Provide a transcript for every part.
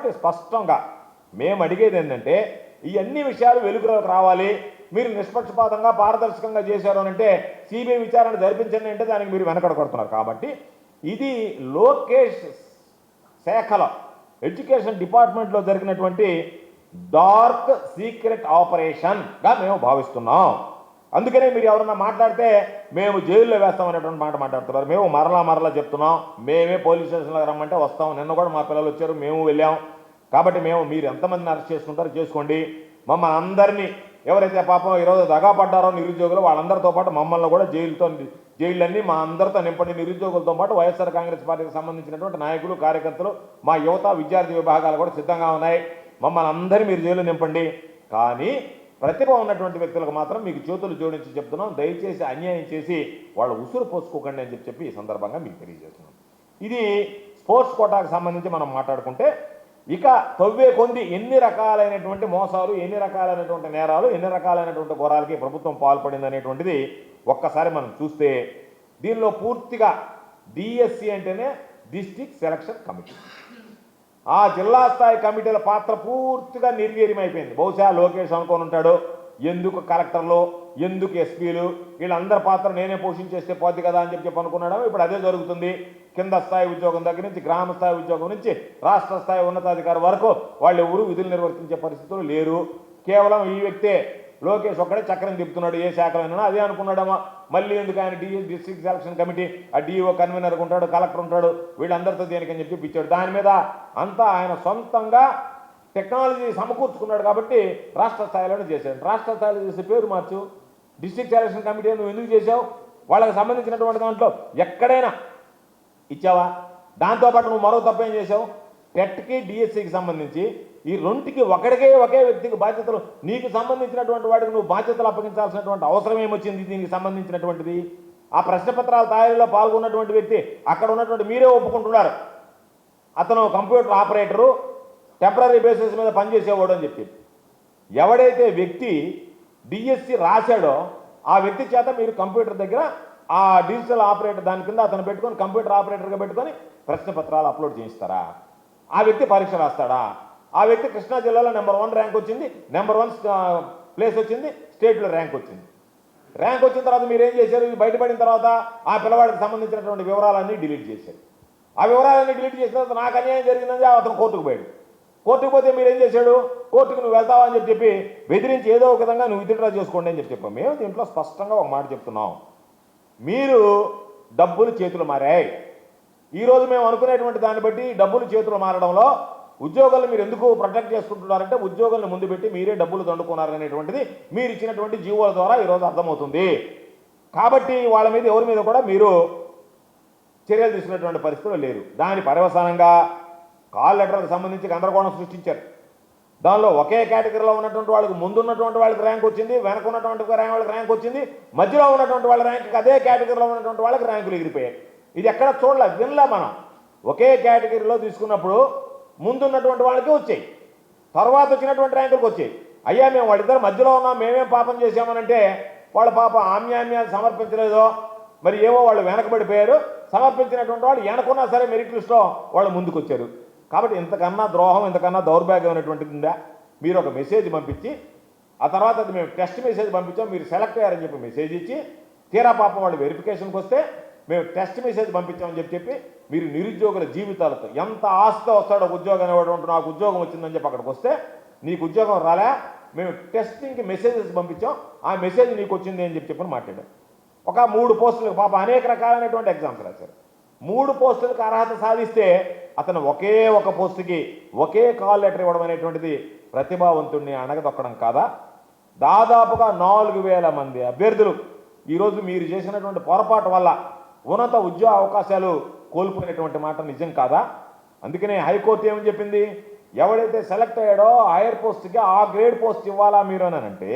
కాబట్టి స్పష్టంగా మేము అడిగేది ఏంటంటే ఈ అన్ని విషయాలు వెలుగులోకి రావాలి. మీరు నిష్పక్షపాతంగా పారదర్శకంగా చేశారు అని అంటే సిబిఐ విచారణ జరిపించండి అంటే దానికి మీరు వెనకడ కొడుతున్నారు. కాబట్టి ఇది లోకేష్ శాఖలో ఎడ్యుకేషన్ డిపార్ట్మెంట్లో జరిగినటువంటి డార్క్ సీక్రెట్ ఆపరేషన్గా మేము భావిస్తున్నాం. అందుకనే మీరు ఎవరన్నా మాట్లాడితే మేము జైల్లో వేస్తామనేటువంటి మాట మాట్లాడుతున్నారు. మేము మరలా చెప్తున్నాం, మేమే పోలీస్ స్టేషన్లోకి రమ్మంటే వస్తాం. నిన్న కూడా మా పిల్లలు వచ్చారు, మేము వెళ్ళాం. కాబట్టి మీరు ఎంతమందిని అరెస్ట్ చేసుకుంటారో చేసుకోండి. మమ్మల్ని అందరినీ ఎవరైతే పాపం ఈరోజు దగాపడ్డారో నిరుద్యోగులు వాళ్ళందరితో పాటు మమ్మల్ని కూడా జైళ్ళన్నీ మా అందరితో నింపండి. నిరుద్యోగులతో పాటు వైఎస్ఆర్ కాంగ్రెస్ పార్టీకి సంబంధించినటువంటి నాయకులు, కార్యకర్తలు, మా యువత, విద్యార్థి విభాగాలు కూడా సిద్ధంగా ఉన్నాయి. మమ్మల్ని అందరినీ మీరు జైలు నింపండి. కానీ ప్రతిభ ఉన్నటువంటి వ్యక్తులకు మాత్రం మీకు చేతులు జోడించి చెప్తున్నాం, దయచేసి అన్యాయం చేసి వాళ్ళ ఉసురు పోసుకోకండి అని చెప్పి ఈ సందర్భంగా మీకు తెలియజేస్తున్నాం. ఇది స్పోర్ట్స్ కోటాకు సంబంధించి మనం మాట్లాడుకుంటే ఇక తవ్వే కొంది ఎన్ని రకాలైనటువంటి మోసాలు, ఎన్ని రకాలైనటువంటి నేరాలు, ఎన్ని రకాలైనటువంటి ఘోరాలకి ప్రభుత్వం పాల్పడింది అనేటువంటిది ఒక్కసారి మనం చూస్తే దీనిలో పూర్తిగా డిఎస్సి అంటేనే డిస్ట్రిక్ట్ సెలక్షన్ కమిటీ, ఆ జిల్లా స్థాయి కమిటీల పాత్ర పూర్తిగా నిర్వీర్యమైపోయింది. బహుశా లోకేష్ అనుకొని ఉంటాడు, ఎందుకు కలెక్టర్లు, ఎందుకు ఎస్పీలు, వీళ్ళందరి పాత్ర నేనే పోషించేస్తే పోద్ది కదా అని చెప్పి అనుకున్నాడు. ఇప్పుడు అదే జరుగుతుంది. కింద స్థాయి ఉద్యోగం దగ్గర నుంచి, గ్రామ స్థాయి ఉద్యోగం నుంచి రాష్ట్ర స్థాయి ఉన్నతాధికారి వరకు వాళ్ళు ఎవరు విధులు నిర్వర్తించే పరిస్థితులు లేరు. కేవలం ఈ వ్యక్తే లోకేష్ ఒక్కడే చక్రం తిప్పుతున్నాడు. ఏ శాఖలోనైనా అదే అనుకున్నాడమ్మా. మళ్ళీ ఎందుకు ఆయన డిస్ట్రిక్ట్ సెలక్షన్ కమిటీ, ఆ డిఓ కన్వీనర్ ఉంటాడు, కలెక్టర్ ఉంటాడు, వీళ్ళందరితో దేనికని చెప్పి పిచ్చాడు. దాని మీద అంతా ఆయన సొంతంగా టెక్నాలజీ సమకూర్చుకున్నాడు కాబట్టి రాష్ట్ర స్థాయిలోనే చేశాడు. రాష్ట్ర స్థాయిలో చేసే పేరు మార్చు, డిస్ట్రిక్ట్ సెలక్షన్ కమిటీ నువ్వు ఎందుకు చేసావు? వాళ్ళకి సంబంధించినటువంటి దాంట్లో ఎక్కడైనా ఇచ్చావా? దాంతోపాటు నువ్వు మరో తప్పేం చేసావు? టెట్కి డిఎస్సికి సంబంధించి ఈ రెండుకి ఒకే వ్యక్తికి బాధ్యతలు, నీకు సంబంధించినటువంటి వాడికి నువ్వు బాధ్యతలు అప్పగించాల్సినటువంటి అవసరం ఏమొచ్చింది దీనికి సంబంధించినటువంటిది? ఆ ప్రశ్నపత్రాల తయారీలో పాల్గొన్నటువంటి వ్యక్తి అక్కడ ఉన్నటువంటి మీరే ఒప్పుకుంటున్నారు, అతను కంప్యూటర్ ఆపరేటరు, టెంపరీ బేసిస్ మీద పనిచేసేవాడు అని చెప్పి. ఎవడైతే వ్యక్తి డిఎస్సి రాశాడో ఆ వ్యక్తి చేత మీరు కంప్యూటర్ దగ్గర ఆ డిజిటల్ ఆపరేటర్ దాని కింద అతను పెట్టుకొని కంప్యూటర్ ఆపరేటర్గా పెట్టుకొని ప్రశ్న పత్రాలు అప్లోడ్ చేయిస్తారా? ఆ వ్యక్తి పరీక్ష రాస్తాడా? ఆ వ్యక్తి కృష్ణా జిల్లాలో నెంబర్ 1 ర్యాంక్ వచ్చింది, నెంబర్ 1 ప్లేస్ వచ్చింది, స్టేట్లో ర్యాంక్ వచ్చింది. ర్యాంక్ వచ్చిన తర్వాత మీరు ఏం చేశారు? ఇది బయటపడిన తర్వాత ఆ పిల్లవాడికి సంబంధించినటువంటి వివరాలన్నీ డిలీట్ చేశారు. ఆ వివరాలన్నీ డిలీట్ చేసిన తర్వాత నాకు అన్యాయం జరిగిందని అతను కోర్టుకు పోయాడు. కోర్టుకు పోతే మీరు ఏం చేశాడు? కోర్టుకు నువ్వు వెళ్తావా అని చెప్పి బెదిరించి ఏదో ఒక విధంగా నువ్వు విత్డ్రా చేసుకోండి అని చెప్పాం. మేము దీంట్లో స్పష్టంగా ఒక మాట చెప్తున్నాం, మీరు డబ్బులు చేతులు మారాయి. ఈరోజు మేము అనుకునేటువంటి దాన్ని బట్టి డబ్బులు చేతులు మారడంలో ఉద్యోగులను మీరు ఎందుకు ప్రొటెక్ట్ చేసుకుంటున్నారంటే ఉద్యోగులను ముందు పెట్టి మీరే డబ్బులు దండుకున్నారనేటువంటిది మీరు ఇచ్చినటువంటి జీవోల ద్వారా ఈరోజు అర్థమవుతుంది. కాబట్టి వాళ్ళ మీద ఎవరి మీద కూడా మీరు చర్యలు తీసుకునేటువంటి పరిస్థితులు లేరు. దాని పర్యవసానంగా కాల్ లెటర్కి సంబంధించి గందరగోళం సృష్టించారు. దానిలో ఒకే కేటగిరీలో ఉన్నటువంటి వాళ్ళకి ముందున్నటువంటి వాళ్ళకి ర్యాంక్ వచ్చింది, వెనక ఉన్నటువంటి వాళ్ళకి ర్యాంక్ వచ్చింది, మధ్యలో ఉన్నటువంటి వాళ్ళ ర్యాంక్ అదే కేటగిరీలో ఉన్నటువంటి వాళ్ళకి ర్యాంకులు ఎగిరిపోయాయి. ఇది ఎక్కడ చూడలే, వినలే. మనం ఒకే కేటగిరీలో తీసుకున్నప్పుడు ముందున్నటువంటి వాళ్ళకి వచ్చాయి, తర్వాత వచ్చినటువంటి ర్యాంకులకు వచ్చాయి. అయ్యా మేము వాళ్ళిద్దరు మధ్యలో ఉన్నాం, మేమేం పాపం చేశామనంటే వాళ్ళ పాప ఆమ్యామ్యాలు సమర్పించలేదో మరి ఏవో వాళ్ళు వెనకబడిపోయారు. సమర్పించినటువంటి వాళ్ళు వెనకున్నా సరే మెరిట్ లిస్ట్లో వాళ్ళు ముందుకు వచ్చారు. కాబట్టి ఇంతకన్నా ద్రోహం, ఇంతకన్నా దౌర్భాగ్యం అనేటువంటిది ఉందా? మీరు ఒక మెసేజ్ పంపించి ఆ తర్వాత అది మేము టెస్ట్ మెసేజ్ పంపించాం, మీరు సెలెక్ట్ అయ్యారని చెప్పి మెసేజ్ ఇచ్చి తీరా పాపం వాళ్ళు వెరిఫికేషన్కి వస్తే మేము టెస్ట్ మెసేజ్ పంపించామని చెప్పి మీరు నిరుద్యోగుల జీవితాలతో ఎంత ఆస్తి వస్తాడో ఉద్యోగం అనేటువంటి నాకు ఉద్యోగం వచ్చిందని చెప్పి అక్కడికి వస్తే నీకు ఉద్యోగం రాలే, మేము టెస్టింగ్కి మెసేజెస్ పంపించాం, ఆ మెసేజ్ నీకు వచ్చింది అని చెప్పి మాట్లాడాం. ఒక 3 పోస్టులకు పాప అనేక రకాలైనటువంటి ఎగ్జామ్స్ రాశారు. 3 పోస్టులకు అర్హత సాధిస్తే అతను ఒకే ఒక పోస్టుకి ఒకే కాల్ లెటర్ ఇవ్వడం అనేటువంటిది ప్రతిభావంతుడిని అణగదొక్కడం కాదా? దాదాపుగా 4000 మంది అభ్యర్థులు ఈరోజు మీరు చేసినటువంటి పొరపాటు వల్ల ఉన్నత ఉద్యోగ అవకాశాలు కోల్పోయినటువంటి మాట నిజం కాదా? అందుకనే హైకోర్టు ఏమని చెప్పింది, ఎవడైతే సెలెక్ట్ అయ్యాడో హైయర్ పోస్ట్కి ఆ గ్రేడ్ పోస్ట్ ఇవ్వాలా మీరు అని అంటే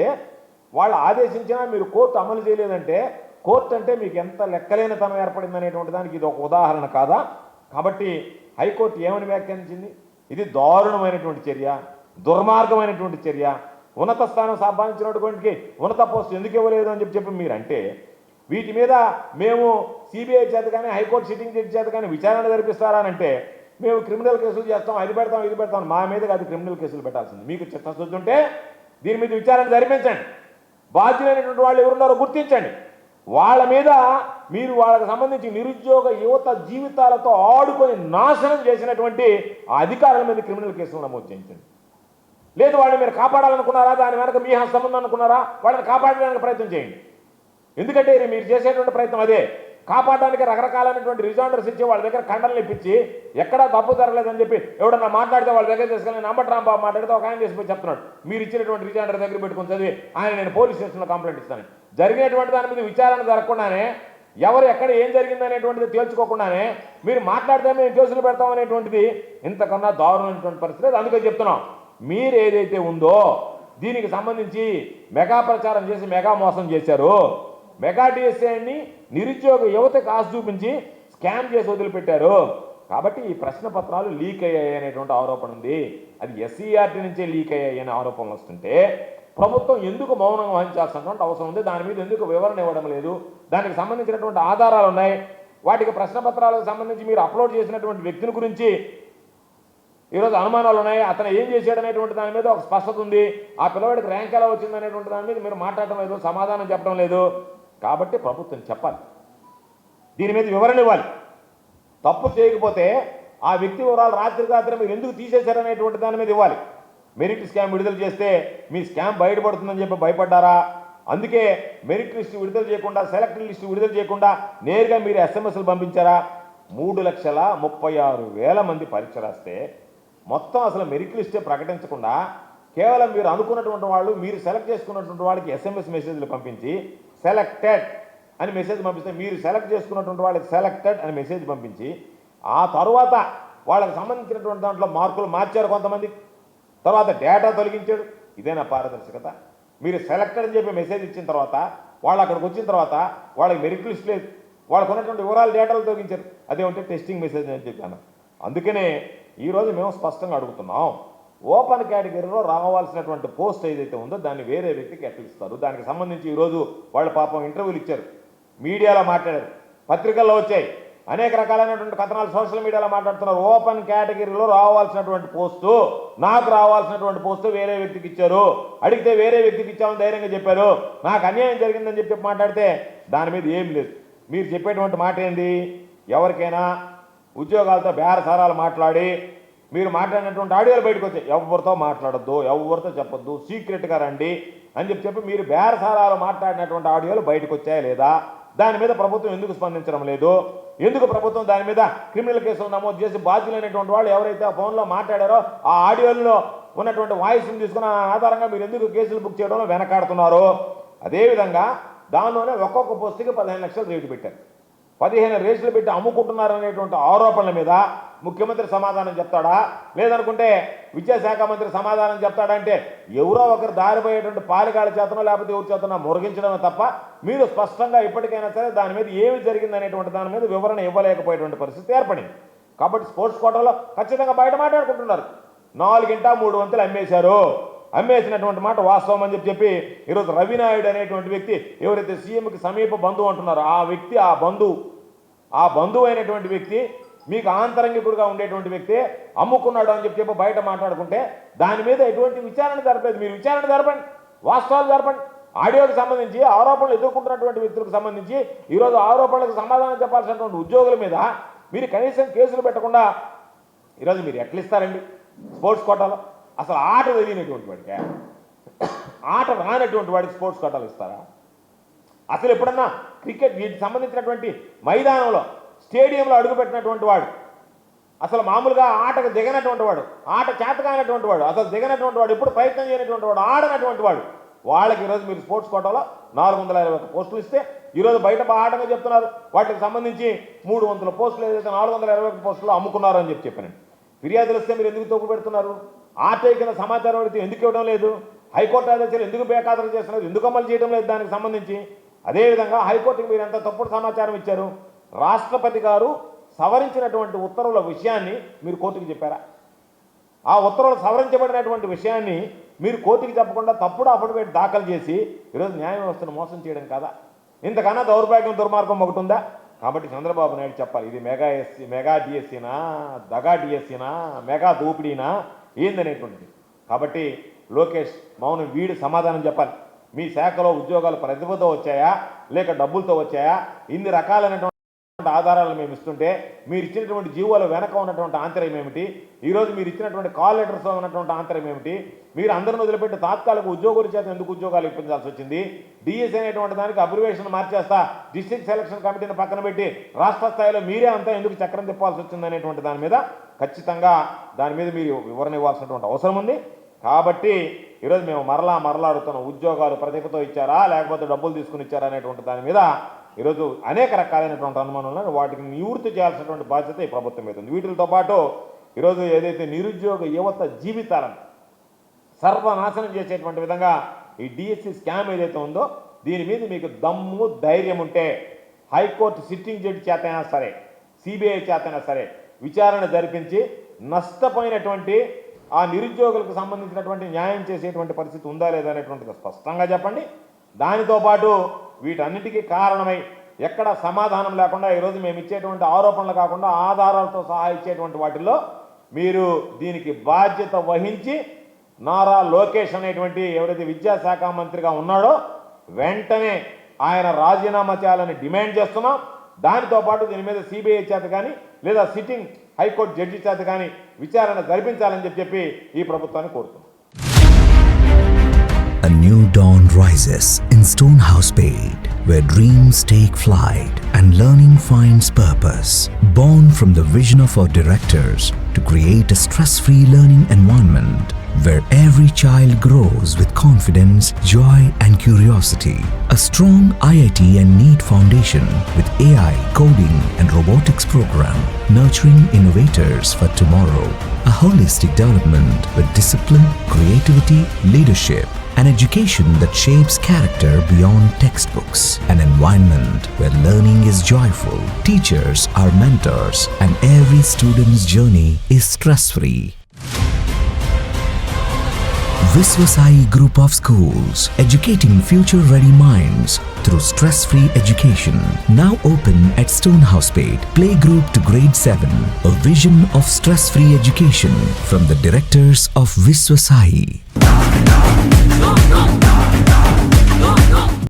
వాళ్ళు ఆదేశించినా మీరు కోర్టు అమలు చేయలేదంటే కోర్టు అంటే మీకు ఎంత లెక్కలేనితనం ఏర్పడింది అనేటువంటి దానికి ఇది ఒక ఉదాహరణ కాదా? కాబట్టి హైకోర్టు ఏమని వ్యాఖ్యానించింది, ఇది దారుణమైనటువంటి చర్య, దుర్మార్గమైనటువంటి చర్య, ఉన్నత స్థానం సంపాదించినటువంటి ఉన్నత పోస్ట్ ఎందుకు ఇవ్వలేదు అని చెప్పి మీరంటే వీటి మీద మేము సిబిఐ చేత కానీ హైకోర్టు సిట్టింగ్ జడ్జి చేత కానీ విచారణ జరిపిస్తారనంటే మేము క్రిమినల్ కేసులు చేస్తాం, అది పెడతాం, ఇది పెడతాం. మా మీద కాదు క్రిమినల్ కేసులు పెట్టాల్సింది. మీకు చిత్తశుద్ధి ఉంటే దీని మీద విచారణ జరిపించండి. బాధ్యులైనటువంటి వాళ్ళు ఎవరున్నారో గుర్తించండి. వాళ్ళ మీద మీరు వాళ్ళకి సంబంధించి నిరుద్యోగ యువత జీవితాలతో ఆడుకొని నాశనం చేసినటువంటి ఆ అధికారుల మీద క్రిమినల్ కేసులు నమోదు చేయించండి. లేదు వాళ్ళని మీరు కాపాడాలనుకున్నారా, దాని వెనక మీ హస్తం ఉందనుకున్నారా, వాళ్ళని కాపాడడానికి ప్రయత్నం చేయండి. ఎందుకంటే మీరు చేసేటువంటి ప్రయత్నం అదే. కాపాడడానికి రకరకాలైనటువంటి రిజాండర్స్ ఇచ్చి వాళ్ళ దగ్గర ఖండనలు ఇప్పించి ఎక్కడా తప్పు జరగలేదని చెప్పి ఎవడన్నా మాట్లాడితే వాళ్ళ దగ్గర తీసుకెళ్ళి నంబటి రాంబాబు మాట్లాడితే ఒక ఆయన చేసిపోయి చెప్తున్నాడు, మీరు ఇచ్చినటువంటి రిజాండర్ దగ్గర పెట్టుకుని చదివి ఆయన నేను పోలీస్ స్టేషన్లో కంప్లైంట్ ఇస్తాను. జరిగినటువంటి దాని మీద విచారణ జరగకుండానే ఎవరు ఎక్కడ ఏం జరిగిందనేటువంటిది తేల్చుకోకుండానే మీరు మాట్లాడితే మేము కేసులు పెడతాం అనేటువంటిది ఇంతకన్నా దారుణమైనటువంటి పరిస్థితి. అందుకే చెప్తున్నాం, మీరు ఏదైతే ఉందో దీనికి సంబంధించి మెగా ప్రచారం చేసి మెగా మోసం చేశారు. మెగా డిఎస్ఏని నిరుద్యోగ యువతకు ఆశ చూపించి స్కామ్ చేసి వదిలిపెట్టారు. కాబట్టి ఈ ప్రశ్న పత్రాలు లీక్ అయ్యాయి అనేటువంటి ఆరోపణ ఉంది. అది ఎస్సీఆర్టీ నుంచే లీక్ అయ్యాయి అనే ఆరోపణలు వస్తుంటే ప్రభుత్వం ఎందుకు మౌనం వహించాల్సినటువంటి అవసరం ఉంది? దాని మీద ఎందుకు వివరణ ఇవ్వడం లేదు? దానికి సంబంధించినటువంటి ఆధారాలు ఉన్నాయి. వాటికి ప్రశ్న పత్రాలకు సంబంధించి మీరు అప్లోడ్ చేసినటువంటి వ్యక్తిని గురించి ఈరోజు అనుమానాలు ఉన్నాయి. అతను ఏం చేశాడు అనేటువంటి దాని మీద ఒక స్పష్టత ఉంది. ఆ పిల్లవాడికి ర్యాంక్ ఎలా వచ్చింది అనేటువంటి దాని మీద మీరు మాట్లాడటం లేదు, సమాధానం చెప్పడం లేదు. కాబట్టి ప్రభుత్వం చెప్పాలి, దీని మీద వివరణ ఇవ్వాలి. తప్పు చేయకపోతే ఆ వ్యక్తి వివరాలు రాత్రి మీరు ఎందుకు తీసేశారనేటువంటి దాని మీద ఇవ్వాలి. మెరిట్ స్కామ్ విడుదల చేస్తే మీ స్కామ్ బయటపడుతుందని చెప్పి భయపడ్డారా? అందుకే మెరిట్ లిస్టు విడుదల చేయకుండా, సెలెక్ట్ లిస్టు విడుదల చేయకుండా నేరుగా మీరు ఎస్ఎంఎస్లు పంపించారా? 3,36,000 మంది పరీక్ష రాస్తే మొత్తం అసలు మెరిట్ లిస్టే ప్రకటించకుండా కేవలం మీరు అనుకున్నటువంటి వాళ్ళు, మీరు సెలెక్ట్ చేసుకున్నటువంటి వాళ్ళకి ఎస్ఎంఎస్ మెసేజ్లు పంపించి సెలెక్టెడ్ అని మెసేజ్ పంపిస్తే, మీరు సెలెక్ట్ చేసుకున్నటువంటి వాళ్ళకి సెలెక్టెడ్ అని మెసేజ్ పంపించి ఆ తర్వాత వాళ్ళకి సంబంధించినటువంటి దాంట్లో మార్కులు మార్చారు కొంతమంది, తర్వాత డేటా తొలగించాడు. ఇదేనా పారదర్శకత? మీరు సెలెక్టెడ్ అని చెప్పి మెసేజ్ ఇచ్చిన తర్వాత వాళ్ళు అక్కడికి వచ్చిన తర్వాత వాళ్ళకి మెరిట్ లిస్ట్ లేదు, వాళ్ళకు ఉన్నటువంటి వివరాలు డేటాలు తొలగించారు. అదేమంటే టెస్టింగ్ మెసేజ్ అని చెప్పాను. అందుకనే ఈరోజు మేము స్పష్టంగా అడుగుతున్నాం, ఓపెన్ కేటగిరీలో రావాల్సినటువంటి పోస్ట్ ఏదైతే ఉందో దాన్ని వేరే వ్యక్తికి ఎట్లా ఇస్తారు? దానికి సంబంధించి ఈరోజు వాళ్ళు పాపం ఇంటర్వ్యూలు ఇచ్చారు, మీడియాలో మాట్లాడారు, పత్రికల్లో వచ్చాయి, అనేక రకాలైనటువంటి కథనాలు సోషల్ మీడియాలో మాట్లాడుతున్నారు. ఓపెన్ కేటగిరీలో రావాల్సినటువంటి పోస్టు, నాకు రావాల్సినటువంటి పోస్టు వేరే వ్యక్తికి ఇచ్చారు, అడిగితే వేరే వ్యక్తికి ఇచ్చామని ధైర్యంగా చెప్పారు. నాకు అన్యాయం జరిగిందని చెప్పి మాట్లాడితే దాని మీద ఏం లేదు. మీరు చెప్పేటువంటి మాట ఏంది? ఎవరికైనా ఉద్యోగాలతో బేరసారాలు మాట్లాడి మీరు మాట్లాడినటువంటి ఆడియోలు బయటకు వచ్చాయి, ఎవరితో మాట్లాడద్దు, ఎవరితో చెప్పొద్దు, సీక్రెట్గా రండి అని చెప్పి మీరు బేరసారాలు మాట్లాడినటువంటి ఆడియోలు బయటకు వచ్చాయా లేదా? దాని మీద ప్రభుత్వం ఎందుకు స్పందించడం లేదు? ఎందుకు ప్రభుత్వం దాని మీద క్రిమినల్ కేసులు నమోదు చేసి బాధ్యులైనటువంటి వాళ్ళు ఎవరైతే ఆ ఫోన్లో మాట్లాడారో ఆ ఆడియోల్లో ఉన్నటువంటి వాయిస్ని తీసుకున్న ఆధారంగా మీరు ఎందుకు కేసులు బుక్ చేయడంలో వెనకాడుతున్నారు? అదేవిధంగా దానిలోనే ఒక్కొక్క పోస్టుకి 15 లక్షలు రేటు పెట్టారు, 15 రేట్లు పెట్టి అమ్ముకుంటున్నారనేటువంటి ఆరోపణల మీద ముఖ్యమంత్రి సమాధానం చెప్తాడా? లేదనుకుంటే విద్యాశాఖ మంత్రి సమాధానం చెప్తాడంటే ఎవరో ఒకరు దారిపోయేటువంటి పాలికాల చేతనో లేకపోతే ఎవరి చేతనో మురగించడమే తప్ప మీరు స్పష్టంగా ఇప్పటికైనా సరే దాని మీద ఏమి జరిగిందనేటువంటి దాని మీద వివరణ ఇవ్వలేకపోయేటువంటి పరిస్థితి ఏర్పడింది. కాబట్టి స్పోర్ట్స్ కోటాలో ఖచ్చితంగా బయట మాట్లాడుకుంటున్నారు. 4 వంతులు అమ్మేశారు, అమ్మేసినటువంటి మాట వాస్తవం అని చెప్పి ఈరోజు రవినాయుడు అనేటువంటి వ్యక్తి ఎవరైతే సీఎంకి సమీప బంధువు అంటున్నారో ఆ వ్యక్తి, ఆ బంధువు అయినటువంటి వ్యక్తి, మీకు ఆంతరంగికుడుగా ఉండేటువంటి వ్యక్తి అమ్ముకున్నాడు అని చెప్పి బయట మాట్లాడుకుంటే దాని మీద ఎటువంటి విచారణ జరపలేదు. మీరు విచారణ జరపండి, వాస్తవాలు జరపండి. ఆడియోకి సంబంధించి ఆరోపణలు ఎదుర్కొంటున్నటువంటి వ్యక్తులకు సంబంధించి ఈరోజు ఆరోపణలకు సమాధానం చెప్పాల్సినటువంటి ఉద్యోగుల మీద మీరు కనీసం కేసులు పెట్టకుండా ఈరోజు మీరు ఎట్లా ఇస్తారండి? స్పోర్ట్స్ కోటాలో అసలు ఆట తెలియనటువంటి వాడికి, ఆట రానటువంటి వాడికి స్పోర్ట్స్ కోటాలు ఇస్తారా? అసలు ఎప్పుడన్నా క్రికెట్ వీటికి సంబంధించినటువంటి మైదానంలో స్టేడియంలో అడుగుపెట్టినటువంటి వాడు, అసలు మామూలుగా ఆటకు దిగనటువంటి వాడు, ఆట చేతకానటువంటి వాడు, అసలు దిగనటువంటి వాడు, ఎప్పుడు ప్రయత్నం చేయనటువంటి వాడు, ఆడనటువంటి వాడు, వాళ్ళకి ఈరోజు మీరు స్పోర్ట్స్ కోటాలో 421 పోస్టులు ఇస్తే ఈరోజు బయట ఆటగా చెప్తున్నారు వాటికి సంబంధించి 300 పోస్టులు ఏదైతే 421 పోస్టులు అమ్ముకున్నారు అని చెప్పానండి. ఫిర్యాదులు వస్తే మీరు ఎందుకు తోపు పెడుతున్నారు? ఆర్టీఐ కింద సమాచారం అడిగితే ఎందుకు ఇవ్వడం లేదు? హైకోర్టు ఆదేశాలు ఎందుకు బేఖాతరు చేస్తున్నారు? ఎందుకు అమలు చేయడం లేదు దానికి సంబంధించి? అదేవిధంగా హైకోర్టుకి మీరు ఎంత తప్పుడు సమాచారం ఇచ్చారు? రాష్ట్రపతి గారు సవరించినటువంటి ఉత్తర్వుల విషయాన్ని మీరు కోర్టుకు చెప్పారా? ఆ ఉత్తర్వులు సవరించబడినటువంటి విషయాన్ని మీరు కోర్టుకి చెప్పకుండా తప్పుడు అఫిడవిట్ దాఖలు చేసి ఈరోజు న్యాయ వ్యవస్థను మోసం చేయడం కాదా? ఇంతకన్నా దౌర్భాగ్యం దుర్మార్గం ఒకటి ఉందా? కాబట్టి చంద్రబాబు నాయుడు చెప్పాలి, ఇది మెగా డిఎస్సీనా, దగా డిఎస్సీనా, మెగా దోపిడీనా ఏందనేటువంటిది. కాబట్టి లోకేష్ మౌనం వీడు సమాధానం చెప్పాలి. మీ శాఖలో ఉద్యోగాలు ప్రతిభతో వచ్చాయా లేక డబ్బులతో వచ్చాయా? ఇన్ని రకాలైనటువంటి ఆధారాలు మేము ఇస్తుంటే మీరు ఇచ్చినటువంటి జీవోల వెనక ఉన్నటువంటి ఆంతర్యం ఏమిటి? ఈరోజు మీరు ఇచ్చినటువంటి కాల్ లెటర్స్లో ఉన్నటువంటి ఆంతర్యం ఏమిటి? మీరు అందరిని వదిలిపెట్టి తాత్కాలిక ఉద్యోగుల చేత ఎందుకు ఉద్యోగాలు ఇప్పించాల్సి వచ్చింది? డిఎస్సీ అనేటువంటి దానికి అబ్రివేషన్ మార్చేస్తా డిస్ట్రిక్ట్ సెలక్షన్ కమిటీని పక్కన పెట్టి రాష్ట్ర స్థాయిలో మీరే అంతా ఎందుకు చక్రం తిప్పాల్సి వచ్చింది అనేటువంటి దాని మీద ఖచ్చితంగా దాని మీద మీరు వివరణ ఇవ్వాల్సినటువంటి అవసరం ఉంది. కాబట్టి ఈరోజు మేము మరలా అడుగుతున్నాం, ఉద్యోగాలు ప్రతిభతో ఇచ్చారా లేకపోతే డబ్బులు తీసుకుని ఇచ్చారా అనేటువంటి దాని మీద ఈరోజు అనేక రకాలైనటువంటి అనుమానాలను వాటిని నివృత్తి చేయాల్సినటువంటి బాధ్యత ఈ ప్రభుత్వం మీద ఉంది. వీటితో పాటు ఈరోజు ఏదైతే నిరుద్యోగ యువత జీవితాలను సర్వనాశనం చేసేటువంటి విధంగా ఈ డిఎస్సి స్కామ్ ఏదైతే ఉందో దీని మీద మీకు దమ్ము ధైర్యం ఉంటే హైకోర్టు సిట్టింగ్ జడ్జి చేతైనా సరే, సిబిఐ చేతైనా సరే విచారణ జరిపించి నష్టపోయినటువంటి ఆ నిరుద్యోగులకు సంబంధించినటువంటి న్యాయం చేసేటువంటి పరిస్థితి ఉందా లేదా అనేటువంటిది స్పష్టంగా చెప్పండి. దానితో పాటు వీటన్నిటికీ కారణమై ఎక్కడ సమాధానం లేకుండా ఈరోజు మేము ఇచ్చేటువంటి ఆరోపణలు కాకుండా ఆధారాలతో సహా ఇచ్చేటువంటి వాటిల్లో మీరు దీనికి బాధ్యత వహించి నారా లోకేష్ అనేటువంటి ఎవరైతే విద్యాశాఖ మంత్రిగా ఉన్నాడో వెంటనే ఆయన రాజీనామా చేయాలని డిమాండ్ చేస్తున్నాం. దానితో పాటు దీని మీద సిబిఐ చేత కానీ లేదా సిట్టింగ్ హైకోర్టు జడ్జి చేత కానీ విచారణ జరిపించాలని చెప్పి ఈ ప్రభుత్వాన్ని కోరుతున్నాం. A new dawn rises in Stonehouse-Pate, where dreams take flight and learning finds purpose. Born from the vision of our directors to create a stress-free learning environment where every child grows with confidence, joy and curiosity. A strong IIT and NEET foundation with AI, coding and robotics program, nurturing innovators for tomorrow. A holistic development with discipline, creativity, leadership, an education that shapes character beyond textbooks, an environment where learning is joyful, teachers are mentors, and every student's journey is stress-free. Viswasai Group of Schools, educating future-ready minds through stress-free education. Now open at Stonehouse-Pate, playgroup to grade 7. A vision of stress-free education from the directors of Viswasai.